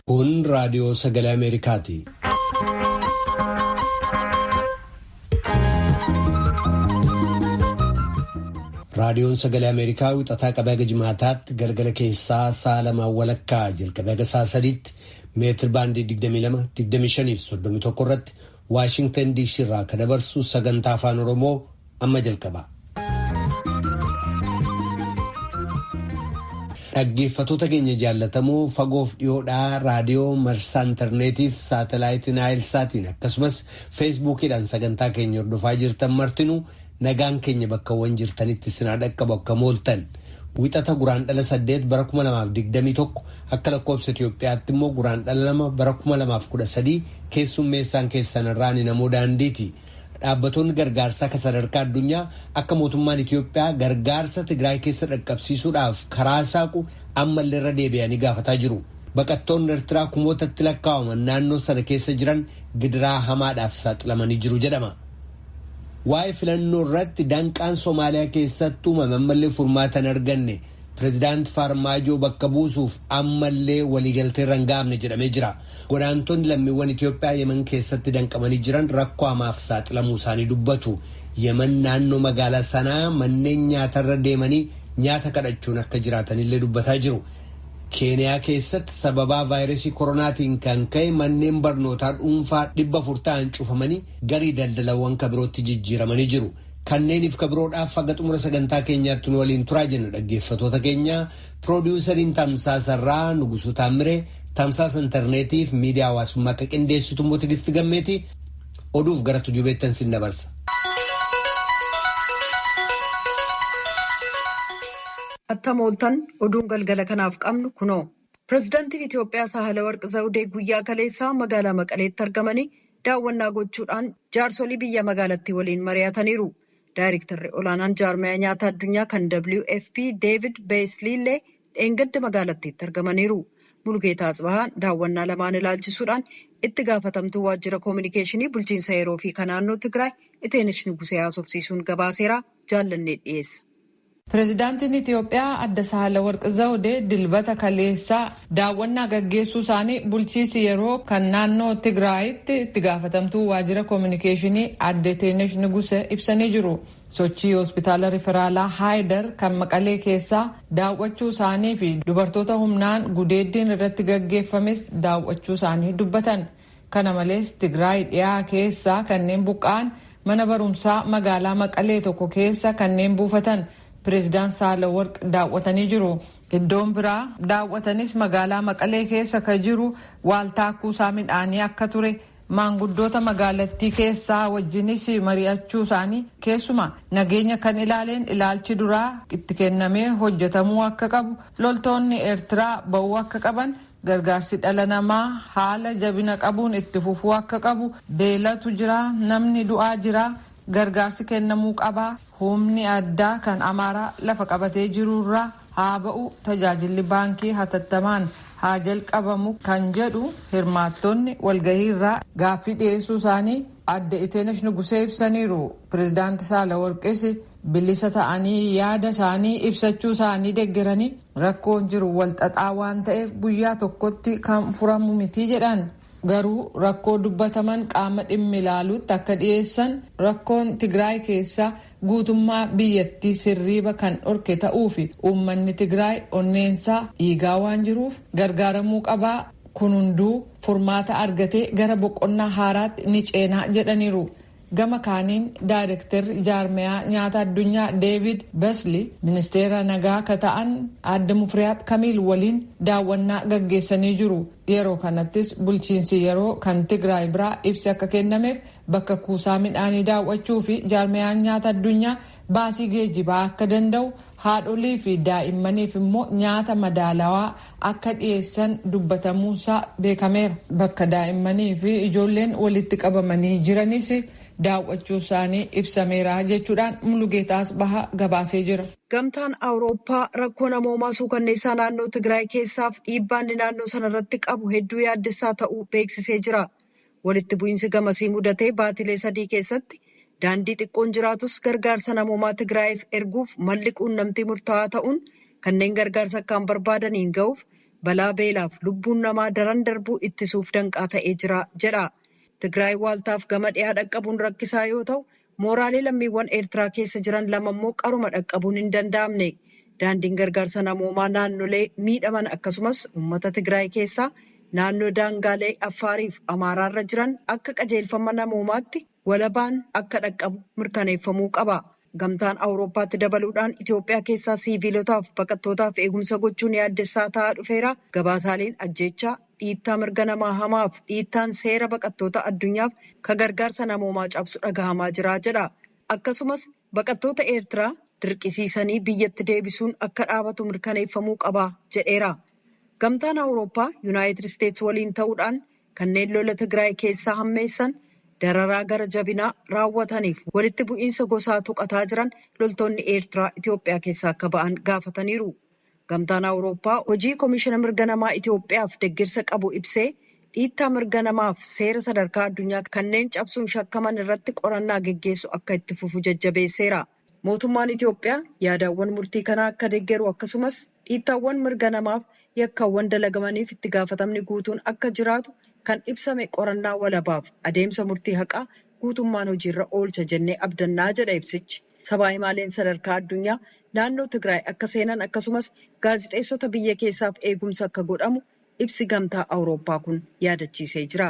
Kun raadiyoo sagalee Ameerikaati. Raadiyoon sagalee Ameerikaa wixataa qabee haga jimaataatti galgala keessaa sa'a lamaan walakkaa jalqabee haga sa'a sadiitti meetir baandii 22-25-31 irratti Waashingtan DC irraa kan dabarsu sagantaa afaan Oromoo amma jalqaba. Dhaggeeffattoota keenya jaallatamoo fagoof dhiyoodhaa raadiyoo marsaa intarneetiif saatalaayitii Naayilsaatiin akkasumas feesbuukiidhaan sagantaa keenya hordofaa jirtan martinuu nagaan keenya bakkawwan jirtanitti sinaa dhaqqabu akka mooltan. Wixata Guraandhala 8 bara 2021 akka lakkoofsa Itoophiyaatti immoo Guraandhala 2 bara 2013 keessummeessaan keessan irraan namoo daandiiti. Dhaabbattoonni gargaarsaa kan sadarkaa addunyaa akka mootummaan Itoophiyaa gargaarsa Tigraay keessa dhaqqabsiisuudhaaf karaa saaqu ammallee irra deebi'anii gaafataa jiru. Baqattoonni Eertiraa kumootatti lakkaa'aman naannoo sana keessa jiran gidiraa hamaadhaaf saaxilamanii jiru jedhama. Waa'ee filannoo irratti danqaan Somaaliyaa keessatti uumame ammallee furmaata hin arganne pireezidaantii Farmaajoo bakka buusuuf ammallee waliigaltee irra hin gahamne jedhamee jira. Godaantonni lammiiwwan Itoophiyaa Yemen keessatti danqamanii jiran rakkoo hamaaf saaxilamuu isaanii dubbatu. Yemen naannoo magaalaa sanaa manneen nyaatarra deemanii nyaata kadhachuun akka jiraatanillee dubbataa jiru. Keeniyaa keessatti sababaa vaayirasii koronaatiin kan ka'e manneen barnootaa dhuunfaa 400 ta'an cufamanii garii daldalawwan kabirootti jijjiiramanii jiru. Kanneeniif kabiroodhaaf haga xumura sagantaa keenyaatti nu waliin turaa jenna dhaggeeffattoota keenya. Piroodyuusariin Tamsaasarraa Nugusuu Taamiree, Tamsaasa intarneetiif miidiyaa hawaasummaa akka qindeessitu immoo Tigisti Gammeeti. Oduuf gara tujubeettan sin dabarsa. Attamooltan oduun galgala kanaaf qabnu kunoo. Pireezidaantiin Itoophiyaa Saahilawarq Zawudee guyyaa kaleessaa magaalaa Maqaleetti argamanii daawwannaa gochuudhaan jaarsolii biyya magaalattii waliin mari'ataniiru. Daayirektarri olaanaan jaarmaya nyaata addunyaa kan WFP David Beasley illee dheengadda magaalattiitti argamaniiru. Mulugeetaa Atsibahaan daawwannaa lamaan ilaalchisuudhaan itti gaafatamtuu waajjira koominikeeshinii bulchiinsa yeroo fi kan naannoo Tigraay Iteenesh Nugusee haasofsiisuun gabaaseera jaallannee dhiyeessa. Pireezidaantiin Itoophiyaa adda Saahilawarq Zawudee dilbata kaleessaa daawwannaa gaggeessuu isaanii bulchiinsi yeroo kan naannoo Tigraayitti itti gaafatamtuu waajjira koominikeeshinii adda Iteenesh Nugusee ibsanii jiru. Sochii hospitaala riferaalaa Haayidar kan Maqalee keessaa daawwachuu isaanii fi dubartoota humnaan gudeeddiin irratti gaggeeffames daawwachuu isaanii dubbatan. Kana malees Tigraay dhiyaa keessaa kanneen buqqa'an mana barumsaa magaalaa Maqalee tokko keessa kanneen buufatan Pireezidaant Saahilawarq daawwatanii jiru. Iddoon biraa daawwatanis magaalaa Maqalee keessa kan jiru waaltaa kuusaa midhaanii akka ture maanguddoota magaalattii keessaa wajjinis mari'achuu isaanii keessuma nageenya kan ilaaleen ilaalchi duraa itti kennamee hojjetamuu akka qabu loltoonni Eertiraa ba'uu akka qaban gargaarsi dhala namaa haala jabina qabuun itti fufuu akka qabu beelatu jira namni du'aa jira gargaarsi kennamuu qabaa humni addaa kan Amaaraa lafa qabatee jirurraa haa ba'u tajaajilli baankii hatattamaan haa jalqabamu kan jedhu hirmaattonni walgahiirraa gaaffii dhiyeessuu isaanii adda Iteenesh Nugusee ibsaniiru. Pireezidaanti Saahilawarqis bilisa ta'anii yaada isaanii ibsachuu isaanii deeggaranii rakkoon jiru walxaxaa waan ta'eef guyyaa tokkotti kan furamu miti jedhan. Garuu rakkoo dubbataman qaama dhimmi ilaaluutti akka dhiyeessan rakkoon Tigraay keessaa guutummaa biyyattii sirriiba kan dhorke ta'uu fi uummanni Tigraay onneensaa dhiigaa waan jiruuf gargaaramuu qabaa kun hunduu furmaata argatee gara boqonnaa haaraatti ni ceenaa jedhaniiru. Gama kaaniin daayirektarri jaarmayaa nyaata addunyaa David Beasley ministeera nagaa ka ta'an adda Mufriyaat Kamiil waliin daawwannaa gaggeessanii jiru. Yeroo kanattis bulchiinsi yeroo kan Tigraay biraa ibsi akka kennameef bakka kuusaa midhaanii daawwachuu fi jaarmayaan nyaata addunyaa baasii geejjibaa akka danda'u haadholii fi daa'immaniif immoo nyaata madaalawaa akka dhiyeessan dubbatamuusaa beekameera. Bakka daa'immanii fi ijoolleen walitti qabamanii jiranis daawwachuu isaanii ibsameera jechuudhaan Mulugeetaas baha gabaasee jira. Gamtaan Awurooppaa rakkoo namoomaa suukanneessaa naannoo Tigraay keessaaf dhiibbaanni naannoo sanarratti qabu hedduu yaaddessaa ta'uu beeksisee jira. Walitti bu'iinsi gamasii mudatee baatilee 3 keessatti daandii xiqqoon jiraatus gargaarsa namoomaa Tigraayiif erguuf malli quunnamtii murtaa'aa ta'uun kanneen gargaarsa akkaan barbaadaniin ga'uuf balaa beelaaf lubbuun namaa daran darbuu ittisuuf danqaa ta'ee jira jedha. Tigraay waaltaaf gama dhiyaa dhaqqabuun rakkisaa yoo ta'u, mooraalee lammiiwwan Eertiraa keessa jiran lama immoo qaruma dhaqqabuun hin danda'amne. Daandiin gargaarsa namoomaa naannolee miidhaman akkasumas uummata Tigraay keessaa naannoo daangaalee Affaariif Amaaraarra jiran akka qajeelfama namoomaatti walabaan akka dhaqqabu mirkaneeffamuu qaba. Gamtaan Awurooppaatti dabaluudhaan Itoophiyaa keessaa siiviilotaaf baqattootaaf eegumsa gochuun yaaddessaa ta'aa dhufeera. Gabaasaaleen ajjeechaa, dhiittaa mirga namaa hamaaf dhiittaan seera baqattoota addunyaaf ka gargaarsa namoomaa cabsu dhagahamaa jira jedha. Akkasumas baqattoota Eertiraa dirqisiisanii biyyatti deebisuun akka dhaabatu mirkaneeffamuu qaba jedheera. Gamtaan Awurooppaa Yuunaayitid Isteetsi waliin ta'uudhaan kanneen lola Tigraay keessaa hammeessan dararaa gara jabinaa raawwataniif walitti bu'iinsa gosaa tuqataa jiran loltoonni Eertiraa Itoophiyaa keessaa akka ba'an gaafataniiru. Gamtaan Awurooppaa hojii Koomishina Mirga Namaa Itoophiyaaf deeggarsa qabu ibsee dhiittaa mirga namaaf seera sadarkaa addunyaa kanneen cabsuun shakkaman irratti qorannaa geggeessu akka itti fufu jajjabeesseera. Mootummaan Itoophiyaa yaadawwan murtii kanaa akka deeggaru akkasumas dhiittaawwan mirga namaaf yakkaawwan dalagamaniif itti gaafatamni guutuun akka jiraatu kan ibsame qorannaa walabaaf adeemsa murtii haqaa guutummaan hojiirra oolcha jennee abdannaa jedha ibsichi. Sabaa himaaleen sadarkaa addunyaa naannoo Tigraay akka seenan akkasumas gaazixeessota biyya keessaaf eegumsa akka godhamu ibsi gamtaa Awurooppaa kun yaadachiisee jira.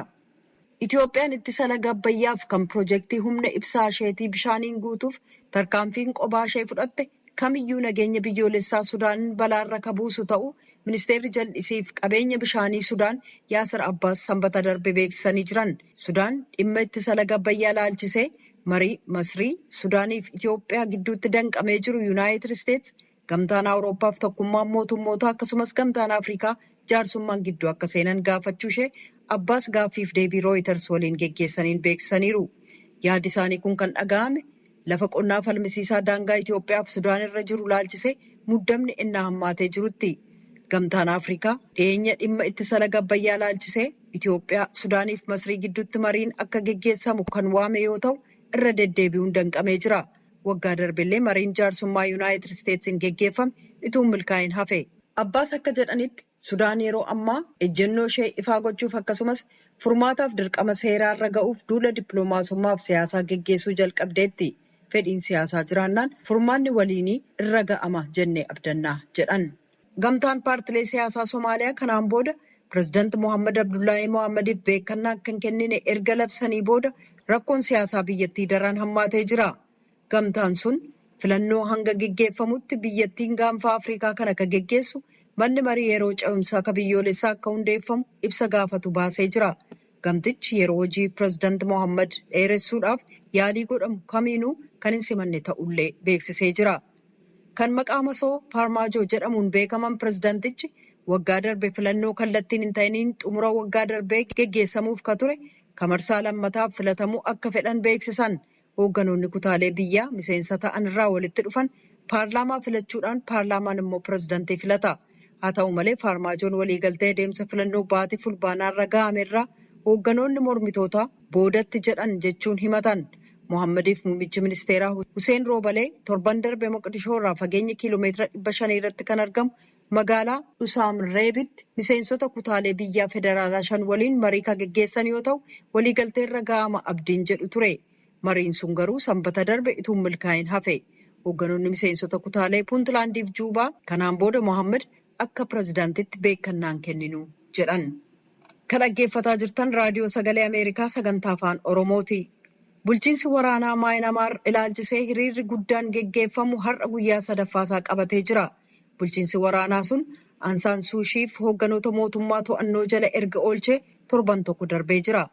Itoophiyaan ittisa laga Abbayyaaf kan piroojeektii humna ibsaa isheetii bishaaniin guutuuf tarkaanfiin qophaa ishee fudhatte kamiyyuu nageenya biyyoolessaa Sudaan balaarra ka buusu ta'uu ministeerri jal'isiif qabeenya bishaanii Sudaan Yaasir Abbaas sanbata darbe beeksisanii jiran. Sudaan dhimma ittisa laga Abbayyaa laalchisee marii Masrii Sudaaniif Itoophiyaa gidduutti danqamee jiru Yuunaayitid Isteetsi gamtaan Awurooppaaf tokkummaan mootummoota akkasumas gamtaan Afrikaa jaarsummaan gidduu akka seenan gaafachuu ishee Abbaas gaaffiif deebii Rooyiters waliin geggeessaniin beeksisaniiru. Yaaddi isaanii kun kan dhaga'ame lafa qonnaa falmisiisaa daangaa Itoophiyaaf Sudaan irra jiru laalchisee muddamni innaa hammaatee jirutti. Gamtaan Afrikaa dhiyeenya dhimma ittisa laga Abbayyaa laalchisee Itoophiyaa, Sudaaniif Masrii gidduutti mariin akka geggeessamu kan waame yoo ta'u irra deddeebi'uun danqamee jira. Waggaa darbillee mariin jaarsummaa Yuunaayitid Isteetsiin geggeeffame ituun milkaa'in hafe. Abbaas akka jedhanitti Sudaan yeroo ammaa ejjennoo ishee ifaa gochuuf akkasumas furmaataaf dirqama seeraa irra ga'uuf duula dippiloomaasummaaf siyaasaa geggeessuu jalqabdeetti. Fedhiin siyaasaa jiraannaan furmaanni waliinii irra ga'ama jennee abdannaa jedhan. Gamtaan paartilee siyaasaa Somaaliyaa kanaan booda pireezidaanti Mohaammed Abdullaahi Mohaammeediif beekannaa akka hin kennine erga labsanii booda rakkoon siyaasaa biyyattii daran hammaatee jira. Gamtaan sun filannoo hanga geggeeffamutti biyyattiin gaanfa Afrikaa kana akka geggeessu manni marii yeroo ce'umsaa akka biyyoolessaa akka hundeeffamu ibsa gaafatu baasee jira. Gamtichi yeroo hojii pireezidaanti Mohaammed dheeressuudhaaf yaalii godhamu kamiinuu kan hin simanne ta'ullee beeksisee jira. Kan maqaa masoo Farmaajoo jedhamuun beekaman pireezidaantichi waggaa darbe filannoo kallattiin hin ta'iniin xumura waggaa darbee geggeessamuuf ka ture kamarsaa lammataaf filatamuu akka fedhan beeksisan. Hoogganoonni kutaalee biyyaa miseensa ta'an irraa walitti dhufan paarlaamaa filachuudhaan paarlaamaan immoo pireezidaantii filata. Haa ta'u malee Farmaajoon waliigaltee adeemsa filannoo baatii fulbaanaarra ga'ame irraa hoogganoonni mormitootaa boodatti jedhan jechuun himatan. Mohammediif muummichi ministeeraa Hussein Roobalee torban darbe Moqdishoo irraa fageenya kiiloomeetira 500 irratti kan argamu magaalaa Usaam Reebitti miseensota kutaalee biyyaa federaalaa 5 waliin marii kan geggeessan yoo ta'u waliigaltee irra ga'ama abdiin jedhu ture. Mariin sun garuu sanbata darbe ituun milkaa'in hafe. Hoogganoonni miseensota kutaalee Puuntlaandiif Juubaa kanaan booda Mohammed akka pireezidaantitti beekannaan kenninu jedhan. Kan dhaggeeffataa jirtan raadiyoo sagalee Ameerikaa sagantaa afaan Oromooti. Bulchiinsi waraanaa Maayinamaar ilaalchisee hiriirri guddaan geggeeffamu har'a guyyaa sadaffaasaa qabatee jira. Bulchiinsi waraanaa sun Ansaan Suushiif hoogganoota mootummaa to'annoo jala erga oolchee torban tokko darbee jira.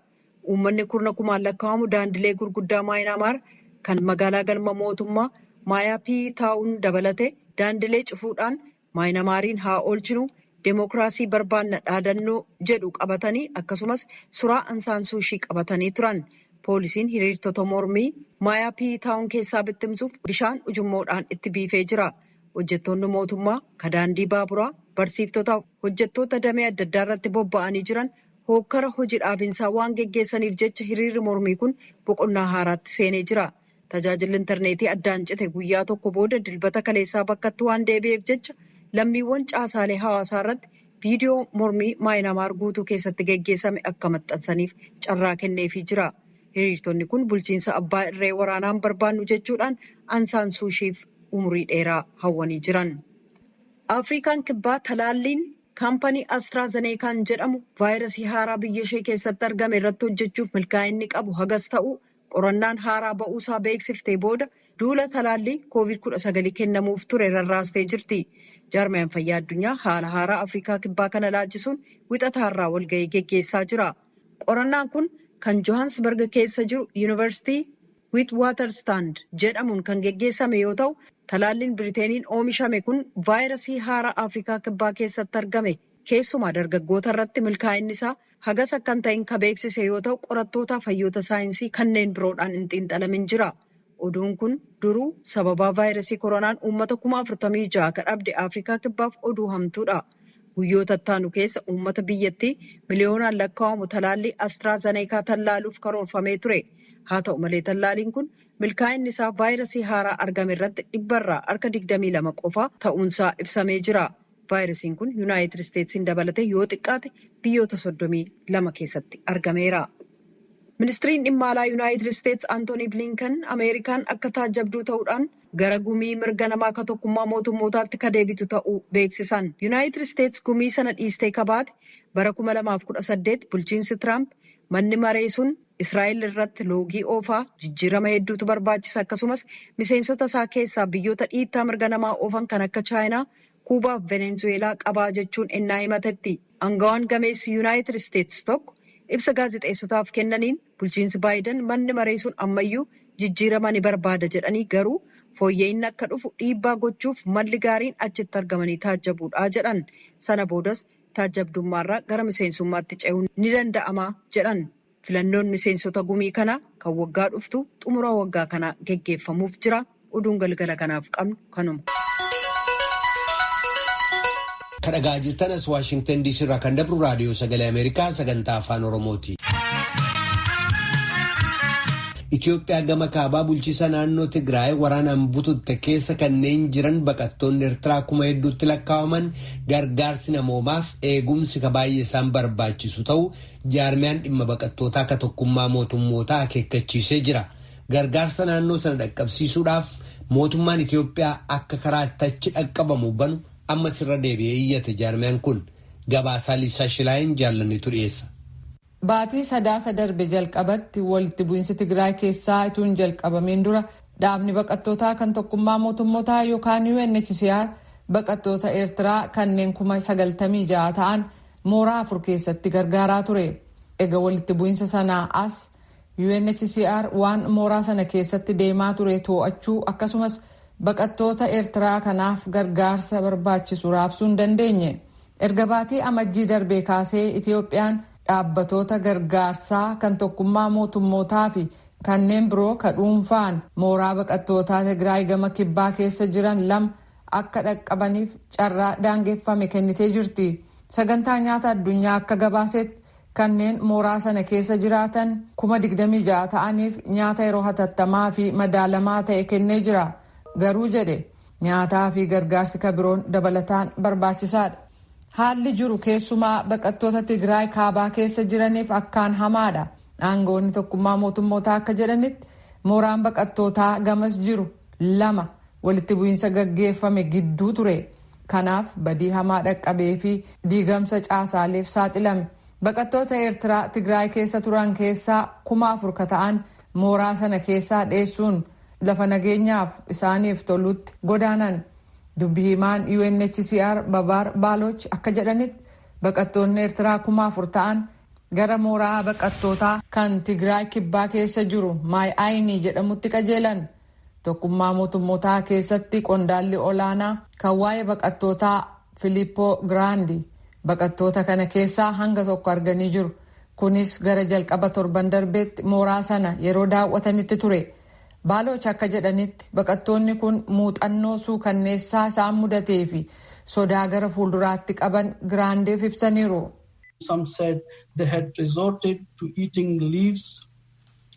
Uummanni kurna kumaan lakkaa'amu daandilee gurguddaa Maayinamaar kan magaalaa galma mootummaa Maayaappii taa'uun dabalate daandilee cufuudhaan Maayinamaariin haa oolchinu deemokiraasii barbaanna dhaadannoo jedhu qabatanii akkasumas suuraa Ansaan Suushii qabatanii turan. Poolisiin hiriirtota mormii Maayaappii taa'uun keessaa bittimsuuf bishaan ujummoodhaan itti biifee jira. Hojjettoonni mootummaa kan daandii baaburaa barsiiftotaaf hojjettoota damee adda addaa irratti bobba'anii jiran hookkara hojii dhaabinsaa waan geggeessaniif jecha hiriirri mormii kun boqonnaa haaraatti seenee jira. Tajaajilli intarneetii addaan cite guyyaa tokko booda dilbata kaleessaa bakkatti waan deebi'eef jecha lammiiwwan caasaalee hawaasaa irratti viidiyoo mormii Maayinamaar guutuu keessatti geggeessame akka maxxansaniif carraa kenneefii jira. Hiriirtonni kun bulchiinsa abbaa irree waraanaan barbaannu jechuudhaan Ansaan Suushiif umurii dheeraa hawwanii jiran. Afrikaan kibbaa talaalliin kaampanii Astraazeneekaan jedhamu vaayirasii haaraa biyya ishee keessatti argame irratti hojjechuuf milkaa'inni qabu hagas ta'u qorannaan haaraa ba'uusaa beeksiftee booda duula talaallii COVID-19 kennamuuf ture rarraastee jirti. Jaarmiyaan fayyaa addunyaa haala haaraa Afrikaa kibbaa kana laachisuun wixataarraa walga'ii geggeessaa jira. Qorannaan kun kan Johannesburg keessa jiru Yuunivarsiitii Witwatersrand jedhamuun kan geggeessame yoo ta'u, talaalliin Biriteeniin oomishame kun vaayirasii haaraa Afrikaa kibbaa keessatti argame keessumaa dargaggoota irratti milkaa'inni isaa hagas akka hin ta'in kan beeksise yoo ta'u, qorattoota fayyoota saayinsii kanneen biroodhaan hin xiinxalamin jira. Oduun kun duruu sababaa vaayirasii koronaan uummata 46,000 kan dhabde Afrikaa kibbaaf oduu hamtuudha. Guyyoota ittaanu keessa uummata biyyattii miliyoonaan lakkaa'amu talaallii Astraazeneekaa tallaaluuf karoorfamee ture. Haa ta'u malee tallaalliin kun milkaa'inni isaa vaayirasii haaraa argame irratti 22% qofa ta'uunsaa ibsamee jira. Vaayirasiin kun Yuunaayitid Isteetsiin dabalatee yoo xiqqaate biyyoota 32 keessatti argameera. Ministiriin dhimma alaa Yuunaayitid Isteets Antoonii Bilinkan Ameerikaan akka taajabduu ta'uudhaan gara gumii mirga namaa akka tokkummaa mootummootaatti ka deebitu ta'uu beeksisan. Yuunaayitid Isteets gumii sana dhiistee kabaate bara 2018 bulchiinsi Tiraamp manni maree sun Israa'el irratti loogii oofaa jijjiirama hedduutu barbaachisa akkasumas miseensota isaa keessaa biyyoota dhiittaa mirga namaa oofan kan akka Chaayinaa, Kuubaa fi Venezuweelaa qabaa jechuun ennaa himatetti. Aangawaan gameessi Yuunaayitid Isteets tokko ibsa gaazexeessotaaf kennaniin bulchiinsi Baayiden manni maree sun ammayyuu jijjiirama ni barbaada jedhanii garuu fooyya'inni akka dhufu dhiibbaa gochuuf malli gaariin achitti argamanii taajjabuudha jedhan. Sana boodas taajjabdummaarraa gara miseensummaatti ce'uun ni danda'ama jedhan. Filannoon miseensota gumii kanaa kan waggaa dhuftu xumura waggaa kanaa geggeeffamuuf jira. Oduun galgala kanaaf qabnu kanuma. Kadhagaa jirtanas Waashingtan DC irraa kan dabru raadiyoo sagalee Ameerikaa sagantaa afaan Oromooti. Itoophiyaa gama kaabaa bulchiisa naannoo Tigraay waraanaan bututte keessa kanneen jiran baqattoonni Eertiraa 1,000tti lakkaa'aman gargaarsi namoomaaf eegumsi ka baay'ee isaan barbaachisu ta'u jaarmiyaan dhimma baqattootaa akka tokkummaa mootummootaa akeekkachiisee jira. Gargaarsa naannoo sana dhaqqabsiisuudhaaf mootummaan Itoophiyaa akka karaa itti dhaqqabamu banu amma sirra deebi'ee iyyate jaarmiyaan kun gabaasaa Liisaa Shilaayin jaallannitu dhiyeessa. Baatii sadaasa darbe jalqabatti walitti bu'iinsi Tigraay keessaa ituun jalqabameen dura dhaabni baqattootaa kan tokkummaa mootummootaa yookaan UNHCR baqattoota Eertiraa kanneen 96,000 ta'an mooraa 4 keessatti gargaaraa ture. Egaa walitti bu'iinsa sanaa as UNHCR waan mooraa sana keessatti deemaa ture to'achuu akkasumas baqattoota Eertiraa kanaaf gargaarsa barbaachisu raabsuu hin dandeenye. Erga baatii amajjii darbee kaasee Itoophiyaan dhaabbatoota gargaarsaa kan tokkummaa mootummootaa fi kanneen biroo ka dhuunfaan mooraa baqattootaa Tigraay gama kibbaa keessa jiran 2 akka dhaqqabaniif carraa daangeffame kennitee jirti. Sagantaa nyaata addunyaa akka gabaasetti kanneen mooraa sana keessa jiraatan 26,000 ta'aniif nyaata yeroo hatattamaa fi madaalamaa ta'e kennee jira. Garuu jedhe nyaataa fi gargaarsi ka biroon dabalataan barbaachisaadha. Haalli jiru keessumaa baqattoota Tigraay kaabaa keessa jiraniif akkaan hamaadha. Aangoonni tokkummaa mootummootaa akka jedhanitti mooraan baqattootaa gamas jiru 2 walitti bu'iinsa gaggeeffame gidduu ture. Kanaaf badii hamaa dhaqqabee fi diigamsa caasaaleef saaxilame. Baqattoota Eertiraa Tigraay keessa turan keessaa 4,000 ta'an mooraa sana keessaa dheessuun lafa nageenyaaf isaaniif tolutti godaanan. Dubbi himaan UNHCR Babaar Baaloch akka jedhanitti baqattoonni Eertiraa 4,000 ta'an gara mooraa baqattootaa kan Tigraay kibbaa keessa jiru Maay'aayinii jedhamutti qajeelan. Tokkummaa mootummootaa keessatti qondaalli olaanaa kan waa'ee baqattootaa Filippoo Giraandi baqattoota kana keessaa hanga tokko arganii jiru. Kunis gara jalqaba torban darbeetti mooraa sana yeroo daawwatanitti ture. Baaloch akka jedhanitti baqattoonni kun muuxannoo suukanneessaa isaan mudatee fi sodaa gara fuulduraatti qaban Giraandeef ibsaniiru. Some said they had resorted to eating leaves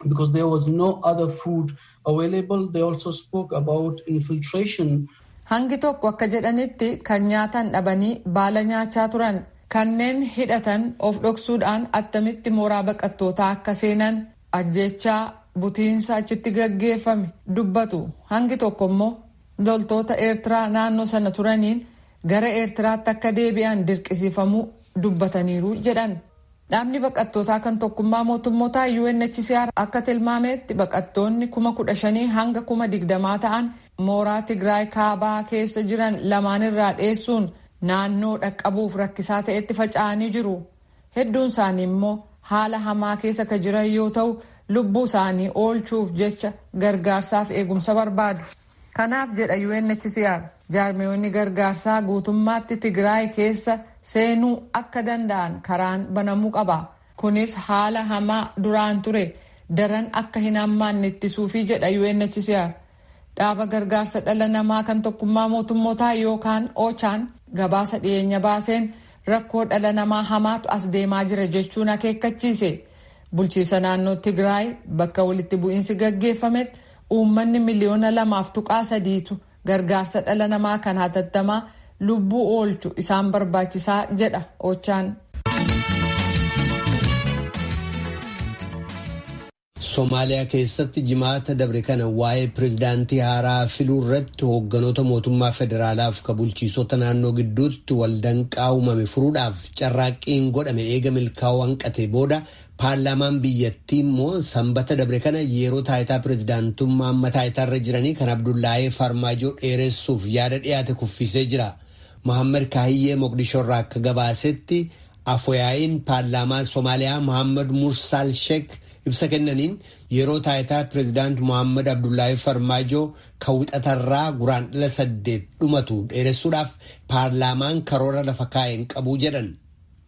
because there was no other food available. They also spoke about infiltration. Hangi tokko akka jedhanitti kan nyaatan dhabanii baala nyaachaa turan. Kanneen hidhatan of dhoksuudhaan attamitti mooraa baqattootaa akka seenan ajjechaa butiinsa achitti gaggeeffame dubbatu. Hangi tokko immoo loltoota Eertiraa naannoo sana turaniin gara Eertiraatti akka deebi'an dirqisiifamuu dubbataniiru jedhan. Dhaabni baqattootaa kan tokkummaa mootummootaa UNHCR akka tilmaametti baqattoonni 15,000 hanga 20,000 ta'an mooraa Tigraay kaabaa keessa jiran lamaanirraa dheessuun naannoo dhaqqabuuf rakkisaa ta'etti faca'anii jiru. Hedduun isaanii immoo haala hamaa keessa ka jiran yoo ta'u lubbuu isaanii oolchuuf jecha gargaarsaaf eegumsa barbaadu. Kanaaf jedha UNHCR jaarmiyoonni gargaarsaa guutummaatti Tigraay keessa seenuu akka danda'an karaan banamuu qaba. Kunis haala hamaa duraan ture daran akka hin hammaanne ittisuufi jedha UNHCR. Dhaaba gargaarsa dhala namaa kan tokkummaa mootummootaa yookaan OCHA'n gabaasa dhiyeenya baaseen rakkoo dhala namaa hamaatu as deemaa jira jechuun akeekkachiise. Bulchiisa naannoo Tigraay bakka walitti bu'iinsi gaggeeffametti uummanni miliyoona 2.3 gargaarsa dhala namaa kan hatattamaa lubbuu oolchu isaan barbaachisaa jedha OCHA'n. Somaaliyaa keessatti jimaata dabre kana waa'ee pirezidaantii haaraa filuu irratti hoogganoota mootummaa federaalaaf ka bulchiisota naannoo gidduutti waldanqaa uumame furuudhaaf carraaqqiin godhame eega milkaa'uu hanqate booda paarlaamaan biyyattii immoo sanbata dabre kana yeroo taayitaa pirezidaantummaa amma taayitaarra jiranii kan Abdullaahee Farmaajoo dheeressuuf yaada dhiyaate kuffisee jira. Mohaammed Kaahiyyee Moqdishoorraa akka gabaasetti afooyaa'iin paarlaamaa Somaaliyaa Mohaammed Mursaal Sheek ibsa kennaniin yeroo taayitaa pirezidaant Mohaammed Abdullaahee Farmaajoo kawwixatarraa guraandhala 8 dhumatu dheeressuudhaaf paarlaamaan karoora lafa kaa'een qabuu jedhan.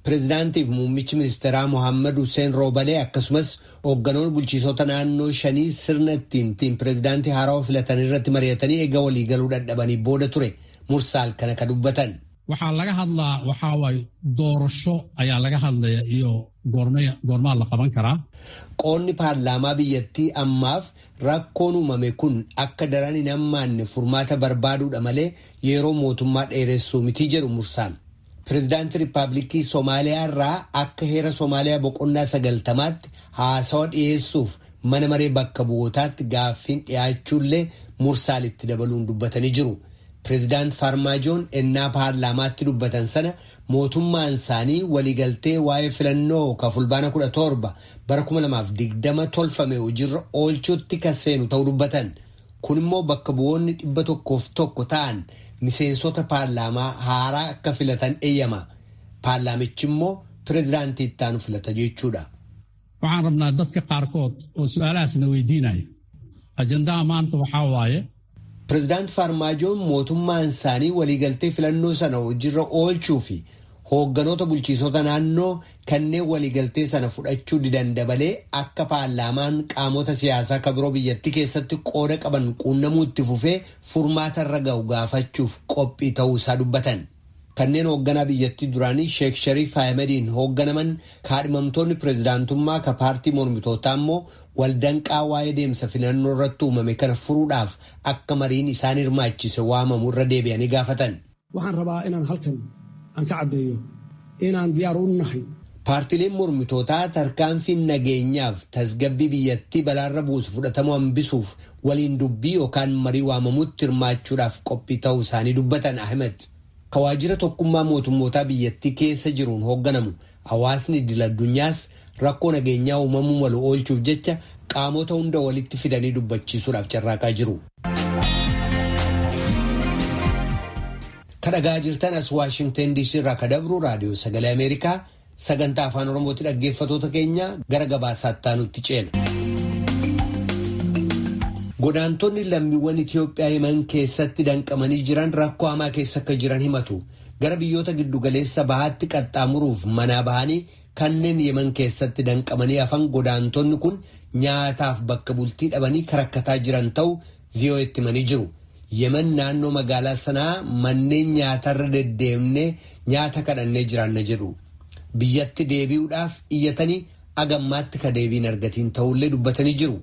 Pirezidaantiif muummichi ministeeraa Mohaammed Hussein Roobalee akkasumas hoogganoonni bulchiisota naannoo 5 sirna ittiin pirezidaantii haaraa filatan irratti mari'atanii eega walii galuu dadhabanii booda ture. Mursaal kana ka dubbatan. Waxaa laga hadlaa waxaa waay doorasho ayaa laga hadlaya iyo goormaa la qaban karaa. Qoonni paarlaamaa biyyattii ammaaf rakkoon uumame kun akka daran hin hammaanne furmaata barbaaduudha malee yeroo mootummaa dheeressuu miti jedhu Mursaal. Pirezidaantii Riippaabilikii Somaaliyaa irraa akka heera Somaaliyaa boqonnaa 90tti haasawa dhiyeessuuf mana maree bakka bu'ootaatti gaaffiin dhiyaachuullee Mursaal itti dabaluun dubbatanii jiru. Pirezidaant Farmaajoon ennaa paarlaamaatti dubbatan sana mootummaan isaanii waliigaltee waa'ee filannoo ka fulbaana 17 bara 2020 tolfame hojiirra oolchuutti kan seenu ta'uu dubbatan. Kun immoo bakka bu'oonni 101 ta'an miseensota paarlaamaa haaraa akka filatan eeyyama. Paarlaamichi immoo pirezidaantii itti aanu filata jechuudha. Waxaan rabnaa dadka qaarkood oo su'aalahaasna weydiinaya. Ajandaa maanta waxaa waaye Pirezidaant Farmaajoon mootummaan isaanii waliigaltee filannoo sana hojiirra oolchuu fi hoogganoota bulchiisota naannoo kanneen waliigaltee sana fudhachuu didan dabalee akka paarlaamaan qaamota siyaasaa ka biroo biyyattii keessatti qooda qaban quunnamuu itti fufee furmaata irra ga'u gaafachuuf qophii ta'uu isaa dubbatan. Kanneen hoogganaa biyyattii duraanii Sheek Shariif Ahmediin hoogganaman kaadhimamtoonni pirezidaantummaa ka paartii mormitootaa immoo waldanqaa waa'ee deemsa filannoo irratti uumame kana furuudhaaf akka mariin isaan hirmaachise waamamu irra deebi'anii gaafatan. Waxaan rabaa inaan halkan aan ka caddeeyo inaan diyaar u nahay. Paartileen mormitootaa tarkaanfiin nageenyaaf tasgabbii biyyattii balaarra buusu fudhatamuu hambisuuf waliin dubbii yookaan marii waamamutti hirmaachuudhaaf qophii ta'uu isaanii dubbatan Ahmed. Kawaajira tokkummaa mootummootaa biyyattii keessa jiruun hoogganamu hawaasni idil-addunyaas rakkoo nageenyaa uumamuu malu oolchuuf jecha qaamota hunda walitti fidanii dubbachiisuudhaaf carraaqaa jiru. Kadhagaa jirtan as Waashingtan DC irraa kadabru raadiyoo sagalee Ameerikaa sagantaa afaan Oromootti dhaggeeffatoota keenya gara gabaasaatti aanutti ceena. Godaantonni lammiiwwan Itiyoophiyaa Yemen keessatti danqamanii jiran rakkoo hamaa keessa akka jiran himatu. Gara biyyoota giddugaleessa bahaatti qaxxaamuruuf manaa bahanii kanneen Yemen keessatti danqamanii hafan godaantonni kun nyaataaf bakka bultii dhabanii karakkataa jiran ta'u VOA'tti himanii jiru. Yemen naannoo magaalaa sanaa manneen nyaatarra deddeemnee nyaata kadhannee jiraanna jedhu. Biyyatti deebi'uudhaaf iyyatanii agammaatti ka deebiin argatiin ta'ullee dubbatanii jiru.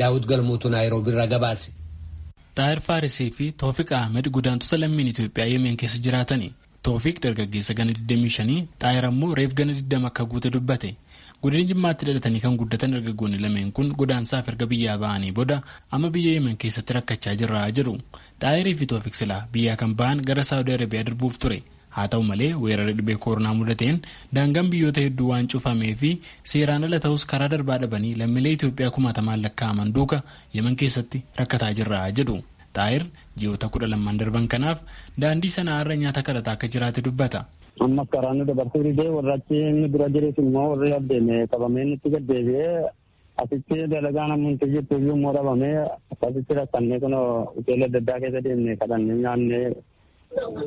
Daawud Galmootu Naayiroobii irraa gabaase. Xaayir Faarisii fi Toofiq Ahmed godaantota lammiin Itoophiyaa Yemeen keessa jiraatani. Toofiq dargaggeessa gana 25, Xaayir ammoo reef gana 20 akka guute dubbate. Godina Jimmaatti dhalatanii kan guddatan dargaggoonni lameen kun godaansaaf erga biyyaa ba'anii booda amma biyya Yemen keessatti rakkachaa jirra jedhu. Xaayirii fi Toofiq silaa biyyaa kan ba'an gara Saawudii Arabiyaa darbuuf ture. Haa ta'u malee weerara dhibee koronaa mudateen daangaan biyyoota hedduu waan cufamee fi seeraan ala ta'us karaa darbaa dhabanii lammiilee Itoophiyaa 1000 lakkaa'aman duuka Yemen keessatti rakkataa jirra jedhu. Xaayir ji'oota 12 darban kanaaf daandii sanaa irra nyaata kadhataa akka jiraate dubbata. Amma karaanni dabarsuu didee warra achi inni dura jirees immoo warri abdeeme qabamee itti gaddeebi'ee asitti dalagaa namoonni jirtu iyyuu immoo dhabamee akkasitti rakkannee kun hoteela adda addaa keessa deemnee kadhannee nyaannee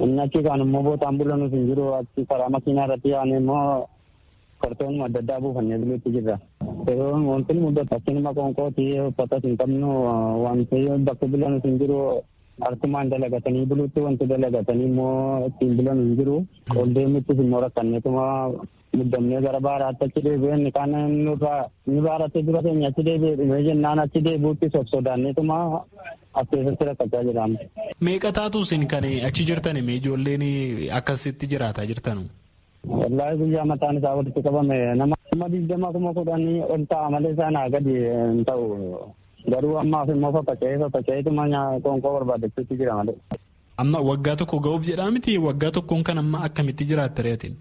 inni achi kaan immoo bootaan bulanus hin jiru achi karaa makiinaa irratti yaa'anii immoo kartoonuma adda addaa buufannee buluutti jirra. Wanti mudatu akkinuma qoonqootii uffatas hin qabnu wanti bakka bulanus hin jiru. Harkumaan dalagatanii buluutti wanti dalagatanii immoo ittiin bulan hin jiru. Ol deemittis immoo rakkanneetuma muddamnee gara baaraatti achi deebi'een kaan inni baaraatti dura keenya achi deebi'ee jennaan achi deebi'utti sodaanneetuma as keessatti rakkachaa jiraam. Meeqa taatu isin kan achi jirtan mee ijoolleen akkasitti jiraataa jirtanu? Wallaahi guyyaa mataan isaa walitti qabame nama 20,010 ol ta'a malee isaan gadi hin ta'u. Garuu ammaaf immoo faffaca'eetuma qoonqoo barbaadachuutti jira malee. Amma waggaa tokko ga'uuf jedhaa miti waggaa tokkoon kan amma akkamitti jiraatta reetiin?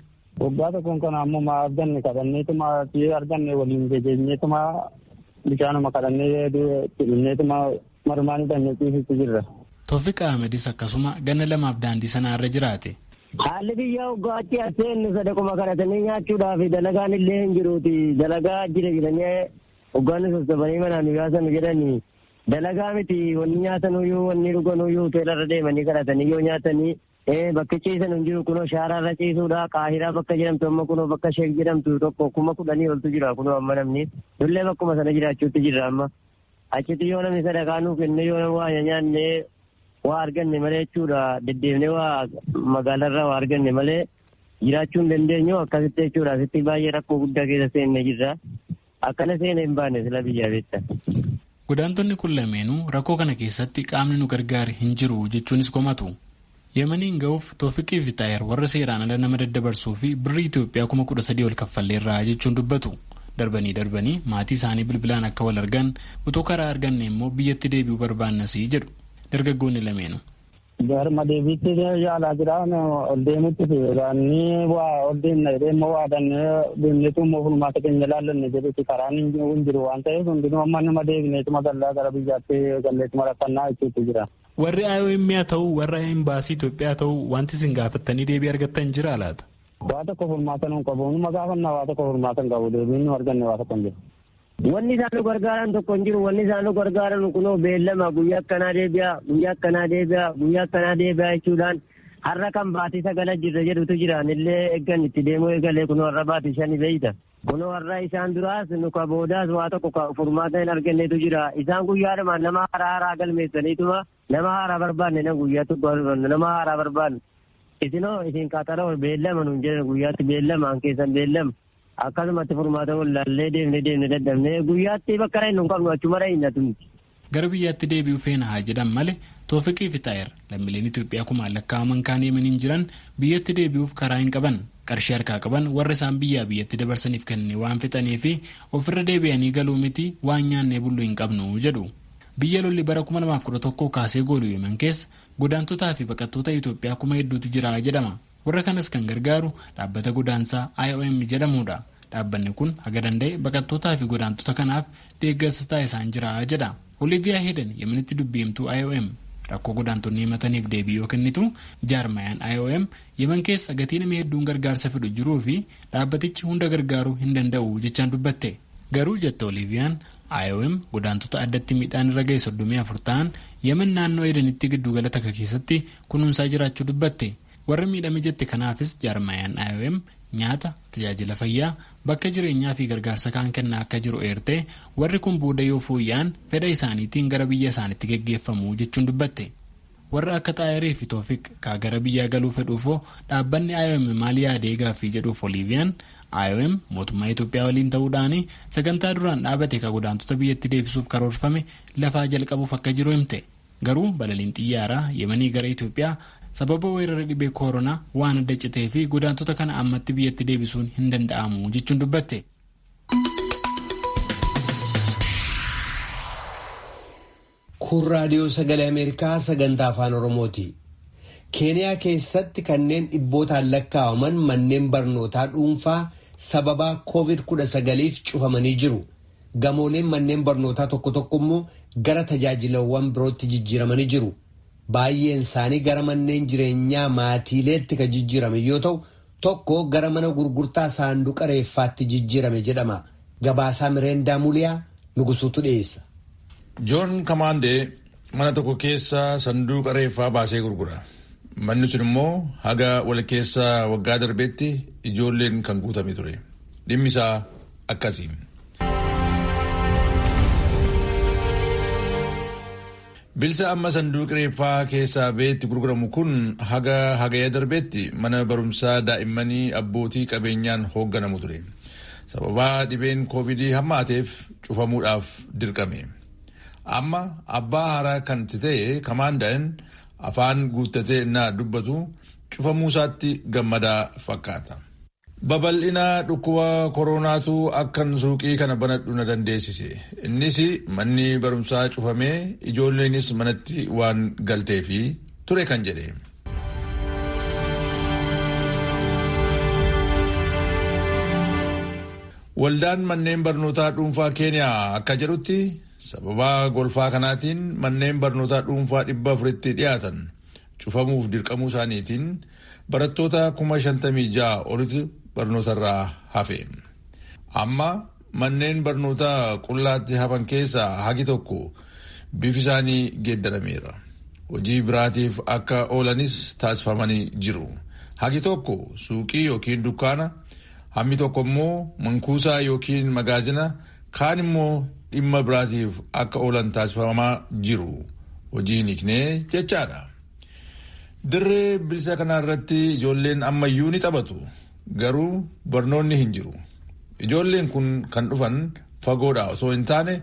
Waggaa tokkoon kan ammoo arganne kadhanneetuma arganne waliin jejeenyeetuma bishaanuma kadhannee dhibneetuma marmaan hidhannee ciisitti jirra. Toofiq Ahmedis akkasuma ganna 2 daandii sanaa irra jiraate. Haalli biyya waggaatti aseen sadaquma kadhatanii nyaachuudhaaf dalagaan illee hin jiruuti. Dalagaa jiranii Hoggaanni sossobanii manaan yaasan jedhanii dalagaa miti wanni nyaatanuyyuu wanni dhuganuyyuu hoteelarra deemanii kadhatanii yoo nyaatanii bakka ciisan hin jiru kunoo shaaraarra ciisuudha qaahiraa bakka jedhamtu amma kunoo bakka sheek jedhamtu tokko 10,000 oltu jira kunoo amma namni dullee bakkuma sana jiraachuutti jirra amma achitti yoo namni sadaqaa nuu kenne yoo waa nyaanne waa arganne malee jechuudha deddeemnee waa magaalarraa waa arganne malee jiraachuu hin dandeenyu akkasitti jechuudha asitti baay'ee rakkoo guddaa keessa seennee jirra. Akkana seena hin baane sila biyyaa beekta. Godaantonni kun lameenuu rakkoo kana keessatti qaamni nu gargaare hin jiru jechuunis komatu. Yemaniin ga'uuf Toofiqii fi Xaayir warra seeraan ala nama daddabarsuu fi birrii Itoophiyaa 13,000 ol kaffalleerraa jechuun dubbatu. Darbanii maatii isaanii bilbilaan akka wal argan utuu karaa arganne immoo biyyatti deebi'uu barbaannasii jedhu dargaggoonni lameenuu. Garma deebiitti yaalaa jiraan ol deemutti fiiranii waa ol deemna jedhee waa deemneetu immoo fulmaata keenya ilaallanne jedhutti karaan hin jiru waan ta'eef hundinuu amma nama deebineetuma gallaa gara biyyaatti galleetuma rakkannaa jechuutti jira. Warri IOM haa ta'u warra Imbaasii Itoophiyaa haa ta'u wanti isin gaafattanii deebii argattan jira laata? Waa tokko fulmaata nuun qabu numa gaafannaa waa tokko fulmaata hin qabu deebiin nu arganne waa tokko hin jiru. Wanni isaan nu gargaaran tokko hin jiru. Wanni isaan nu gargaaran kunoo beellama guyyaa akkanaa deebi'a jechuudhaan har'a kan baatii 9 jirra jedhutu jiraan illee eeggan itti deemuu eegalee kunoo har'a baatii 5 beeyta. Kunoo har'a isaan duraas nu ka boodaas waa tokko furmaata hin arganneetu jira. Isaan guyyaadhuma nama haaraa galmeessaniituma nama haaraa barbaanne na guyyaa tokko nama haaraa barbaanne. Isin qaxaroo beellama nuun jedhan guyyaatti beellama an keessan beellama. Akkasumatti furmaata wallaallee deemnee dadhabnee guyyaatti bakka hin qabnu achuma reeynatu. Gara biyyaatti deebi'uu feena haa jedhan malee Toofiqii fi Xaayir lammiileen Itoophiyaa 1000 lakkaa'aman kaan Yemeniin jiran biyyatti deebi'uuf karaa hin qaban qarshii harkaa qaban warra isaan biyyatti dabarsaniif kenne waan fixanii fi ofirra deebi'anii galuu miti waan nyaannee bulluu hin qabnu jedhu. Biyya lolli bara 2011 kaasee gooluu Yemen keessa godaantotaa fi baqattoota Itoophiyaa hedduutu jira jedhama. Warra kanas kan gargaaru dhaabbata godaansaa IOM jedhamudha. Dhaabbanni kun haga danda'e baqattootaa fi godaantota kanaaf deeggarsa taasisaan jira jedha. Oliiviyaa Heedan Yemenitti dubbiimtuu IOM rakkoo godaantonni himataniif deebii yoo kennitu jaarmayaan IOM Yemen keessa gatii nama hedduun gargaarsa fidhu jiruu fi dhaabbatichi hunda gargaaruu hin danda'u jechaan dubbatte. Garuu jette Oliiviyaan IOM godaantota addatti miidhaan irra ga'e 34 ta'an Yemen naannoo Edenitti giddugala takka keessatti kunuunsaa jiraachuu dubbatte. Warra miidhame jette kanaafis jaarmayaan IOM nyaata, tajaajila fayyaa, bakka jireenyaa fi gargaarsa kaan kennaa akka jiru eertee warri kun booda yoo fooyya'an fedha isaaniitiin gara biyya isaaniitti geggeeffamu jechuun dubbatte. Warra akka Xaayirii fi Toofiq kaa gara biyyaa galuu fedhuufoo dhaabbanni IOM maal yaadee gaaffii jedhuuf Oliiviyaan IOM mootummaa Itoophiyaa waliin ta'uudhaan sagantaa duraan dhaabate ka godaantota biyyatti deebisuuf karoorfame lafaa jalqabuuf akka jiru himte. Garuu balaliin xiyyaaraa Yemanii gara Itoophiyaa sababa weerara dhibee koronaa waan adda citee fi godaantota kana ammatti biyyatti deebisuun hin danda'amu jechuun dubbatte. Kun raadiyoo sagalee Ameerikaa sagantaa afaan Oromooti. Keeniyaa keessatti kanneen dhibbootaan lakkaa'aman manneen barnootaa dhuunfaa sababa COVID-19f cufamanii jiru. Gamooleen manneen barnootaa tokko tokko immoo gara tajaajilawwan birootti jijjiiramanii jiru. Baay'een isaanii gara manneen jireenyaa maatiileetti kan jijjiirame yoo ta'u, tokko gara mana gurgurtaa saanduqa reeffaatti jijjiirame jedhama. Gabaasaa Mireendaa Muliyaa Nugusuutu dhiyeessa. Joon Kamaandee mana tokko keessa sanduuqa reeffaa baasee gurgura. Manni sun immoo haga wal keessa waggaa darbeetti ijoolleen kan guutame ture. Dhimmi isaa akkasii. Bilisa amma sanduuqa reeffaa keessaa beetti gurguramu kun haga hagaya darbeetti mana barumsaa daa'immanii abbootii qabeenyaan hoogganamu ture. Sababaa dhibeen koovidii hammaateef cufamuudhaaf dirqame. Amma abbaa haaraa kan ta'e Kamaandaan afaan guuttatee innaa dubbatu cufamuu isaatti gammadaa fakkaata. Babal'ina dhukkuba koronaatu akkan suuqii kana banadhu na dandeessise. Innis manni barumsaa cufamee ijoolleenis manatti waan galteefi ture kan jedhe. Waldaan manneen barnootaa dhuunfaa Keeniyaa akka jedhutti sababa golfaa kanaatiin manneen barnootaa dhuunfaa 400tti dhiyaatan cufamuuf dirqamuu isaaniitiin barattoota 56,000 olitti barnootarraa hafe. Amma manneen barnootaa qullaatti hafan keessaa hagi tokko bifi isaanii geeddarameera. Hojii biraatiif akka oolanis taasifamanii jiru. Hagi tokko suuqii yookiin dukkaana, hammi tokko immoo mankuusaa yookiin magaazina, kaan immoo dhimma biraatiif akka oolan taasifamaa jiru. Hojii hiiknee jechaadha. Dirree bilisa kanaa irratti ijoolleen ammayyuu ni taphatu. Garuu barnoonni hin jiru. Ijoolleen kun kan dhufan fagoodha osoo hin taane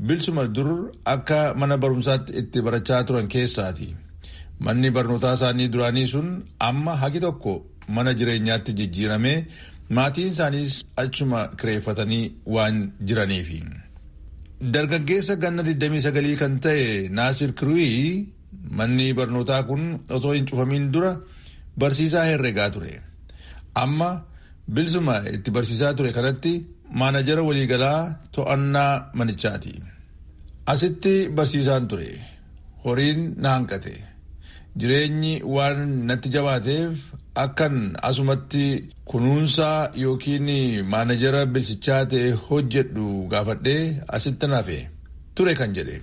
bilisuma dur akka mana barumsaatti itti barachaa turan keessaati. Manni barnootaa isaanii duraanii sun amma hagi tokko mana jireenyaatti jijjiiramee maatiin isaaniis achuma kireeffatanii waan jiraniifi. Dargaggeessa ganna 29 kan ta'e Naasir Kiruuyi manni barnootaa kun otoo hin cufamin dura barsiisaa herregaa ture. Amma bilisuma itti barsiisaa ture kanatti maanajara waliigalaa to'annaa manichaati. Asitti barsiisaan ture. Horiin na hanqate. Jireenyi waan natti jabaateef akkan asumatti kunuunsaa yookiin maanajara bilisichaa ta'e hojjedhu gaafadhee asitti nafe ture kan jedhe.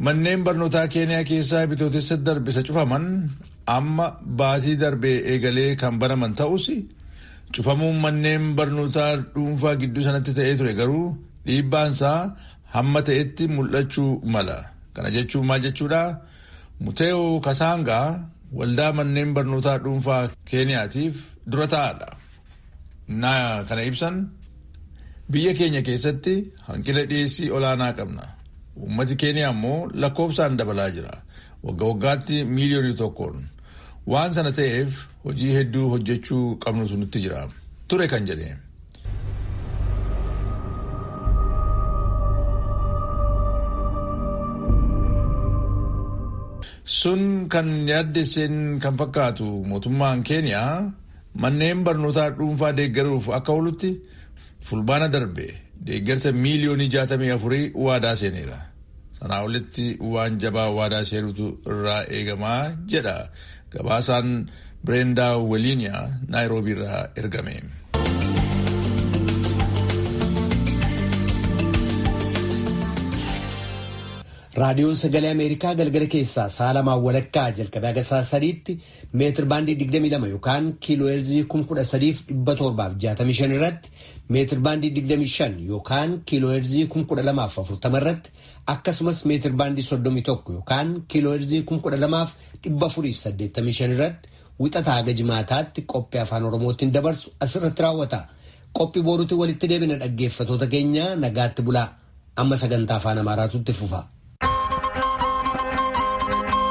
Manneen barnootaa Keeniyaa keessaa bitootessa darbe isa cufaman amma baatii darbee eegalee kan banaman ta'us cufamuun manneen barnootaa dhuunfaa gidduu sanatti ta'ee ture garuu dhiibbaansaa hamma ta'etti mul'achuu mala. Kana jechuun maal jechuudha? Muteeo Kasaangaa waldaa manneen barnootaa dhuunfaa Keeniyaatiif dura taa'aadha. Kana ibsan biyya keenya keessatti hanqina dhiyeessii olaanaa qabna. Uummati Keeniyaa immoo lakkoofsaan dabalaa jira. Waggaa waggaatti miiliyoonii 1. Waan sana ta'eef hojii hedduu hojjechuu qabnutu nutti jira ture kan jedhe. Sun kan yaaddesseen kan fakkaatu mootummaan Keeniyaa manneen barnootaa dhuunfaa deeggaruuf akka oolutti fulbaana darbe deeggarsa miiliyoonii 64 waadaa seeneera. Sanaa olitti waan jabaa waadaa seenutu irraa eegamaa jedha gabaasaan Breendaa Weliiniyaa Naayiroobii irraa ergame. Raadiyoon Sagalee Ameerikaa galgala keessaa sa'a 2:00 jalqabee haga sa'a 3tti meetir baandii 22 yookaan kiilooheerzii 13,765 irratti meetir baandii 25 yookaan kiilooheerzii 12,040 irratti akkasumas meetir baandii 31 yookaan kiilooheerzii 12,485 irratti wixataa haga jimaataatti qophii afaan Oromootiin dabarsu asirratti raawwata. Qophii boruutti walitti deebina dhaggeeffatoota keenya nagaatti bulaa. Amma sagantaa afaan Amaaraatu itti fufa.